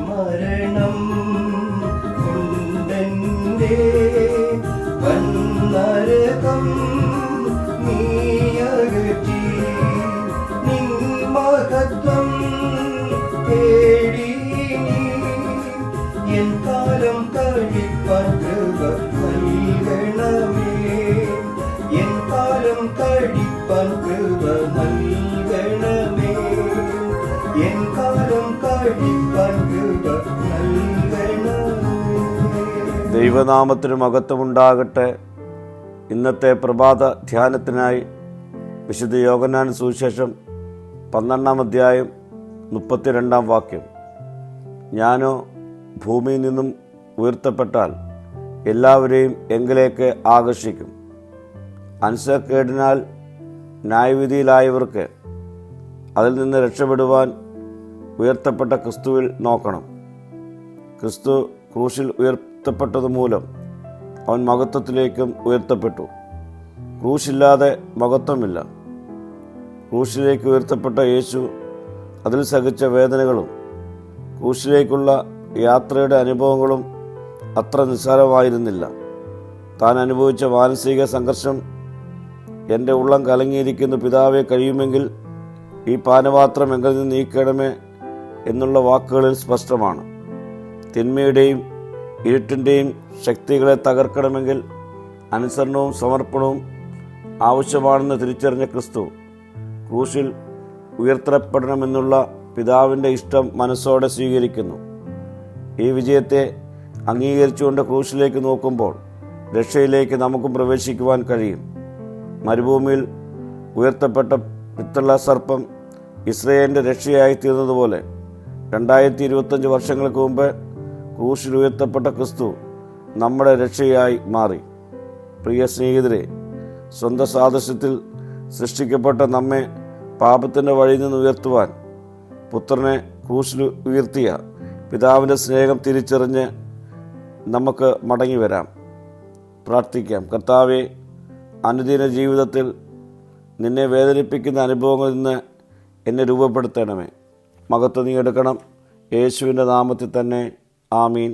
മരണം കൊണ്ടെന്റെ വന്നരകം നീയകറ്റി നിൻ മഹത്വം തേടി എൻ കാലം കഴിപ്പാൻ കൃപ നൽകണമേ. എൻ കാലം കഴിപ്പാൻ കൃപ നൽകണമേ. എൻ കാലം കഴിപ്പാൻ കൃപ നൽകണമേ. ദൈവനാമത്തിന് മഹത്വമുണ്ടാകട്ടെ. ഇന്നത്തെ പ്രഭാത ധ്യാനത്തിനായി വിശുദ്ധ യോഹന്നാൻ സുവിശേഷം 12-ാം അധ്യായം 32-ാം വാക്യം. ഞാനോ ഭൂമിയിൽ നിന്നും ഉയർത്തപ്പെട്ടാൽ എല്ലാവരെയും എങ്കിലേക്ക് ആകർഷിക്കും. അനുസരണക്കേടിനാൽ ന്യായവിധിയിലായവർക്ക് അതിൽ നിന്ന് രക്ഷപ്പെടുവാൻ ഉയർത്തപ്പെട്ട ക്രിസ്തുവിൽ നോക്കണം. ക്രിസ്തു ക്രൂശിൽ ഉയർത്തപ്പെട്ടതുമൂലം അവൻ മഹത്വത്തിലേക്കും ഉയർത്തപ്പെട്ടു. ക്രൂശില്ലാതെ മഹത്വമില്ല. ക്രൂശിലേക്ക് ഉയർത്തപ്പെട്ട യേശു അതിൽ സഹിച്ച വേദനകളും ക്രൂശിലേക്കുള്ള യാത്രയുടെ അനുഭവങ്ങളും അത്ര നിസ്സാരമായിരുന്നില്ല. താൻ അനുഭവിച്ച മാനസിക സംഘർഷം, എൻ്റെ ഉള്ളം കലങ്ങിയിരിക്കുന്ന പിതാവെ, കഴിയുമെങ്കിൽ ഈ പാനപാത്രം എങ്കിൽ നിന്ന് നീക്കണമേ എന്നുള്ള വാക്കുകളിൽ സ്പഷ്ടമാണ്. തിന്മയുടെയും ഇരുട്ടിൻ്റെയും ശക്തികളെ തകർക്കണമെങ്കിൽ അനുസരണവും സമർപ്പണവും ആവശ്യമാണെന്ന് തിരിച്ചറിഞ്ഞ ക്രിസ്തു ക്രൂശിൽ ഉയർത്തപ്പെടണമെന്നുള്ള പിതാവിൻ്റെ ഇഷ്ടം മനസ്സോടെ സ്വീകരിക്കുന്നു. ഈ വിജയത്തെ അംഗീകരിച്ചുകൊണ്ട് ക്രൂശിലേക്ക് നോക്കുമ്പോൾ രക്ഷയിലേക്ക് നമുക്കും പ്രവേശിക്കുവാൻ കഴിയും. മരുഭൂമിയിൽ ഉയർത്തപ്പെട്ട പിത്തള സർപ്പം ഇസ്രായേലിൻ്റെ രക്ഷയായി തീർന്നതുപോലെ 2025 വർഷങ്ങൾക്ക് മുമ്പ് ക്രൂശിൽ ഉയർത്തപ്പെട്ട ക്രിസ്തു നമ്മുടെ രക്ഷയായി മാറി. പ്രിയ സ്നേഹിതരെ, സ്വന്തം സാദൃശ്യത്തിൽ സൃഷ്ടിക്കപ്പെട്ട നമ്മെ പാപത്തിൻ്റെ വഴിയിൽ നിന്ന് ഉയർത്തുവാൻ പുത്രനെ ക്രൂശിൽ ഉയർത്തിയ പിതാവിൻ്റെ സ്നേഹം തിരിച്ചറിഞ്ഞ് നമുക്ക് മടങ്ങി വരാം. പ്രാർത്ഥിക്കാം. കർത്താവെ, അനുദിന ജീവിതത്തിൽ നിന്നെ വേദനിപ്പിക്കുന്ന അനുഭവങ്ങളിൽ നിന്ന് എന്നെ രൂപപ്പെടുത്തണമേ. മഹത്വം നീ എടുക്കണം. യേശുവിൻ്റെ നാമത്തിൽ തന്നെ. ആമീൻ.